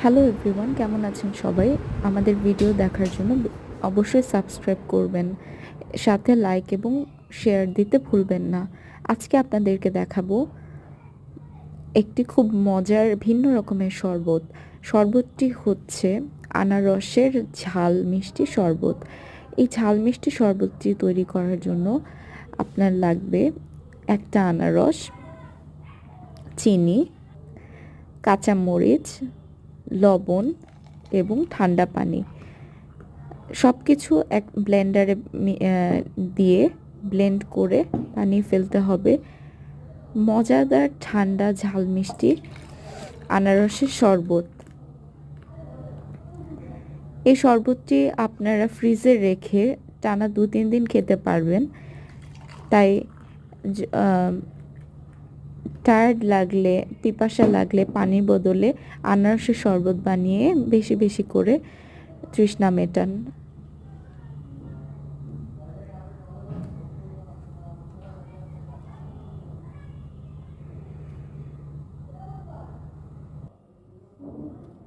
Hello everyone, কেমন আছেন সবাই? আমাদের ভিডিও দেখার জন্য অবশ্যই সাবস্ক্রাইব করবেন, সাথে লাইক এবং শেয়ার দিতে ভুলবেন না। আজকে আপনাদেরকে দেখাবো একটি খুব মজার ভিন্ন রকমের শরবত। শরবতটি হচ্ছে আনারসের ঝাল মিষ্টি শরবত। এই ঝাল মিষ্টি শরবতটি তৈরি করার জন্য আপনার লাগবে একটা আনারস, চিনি, কাঁচামরিচ, লবণ এবং ঠান্ডা পানি। সব কিছু এক ব্লেন্ডারে দিয়ে ব্লেন্ড করে পানি ফেলতে হবে। মজাদার ঠান্ডা ঝাল মিষ্টি আনারসের শরবত। এই শরবতটি আপনারা ফ্রিজে রেখে টানা 2-3 দিন খেতে পারবেন। তাই টায়ার্ড লাগলে, পিপাসা লাগলে পানির বদলে আনারসের শরবত বানিয়ে বেশি বেশি করে তৃষ্ণা মেটান।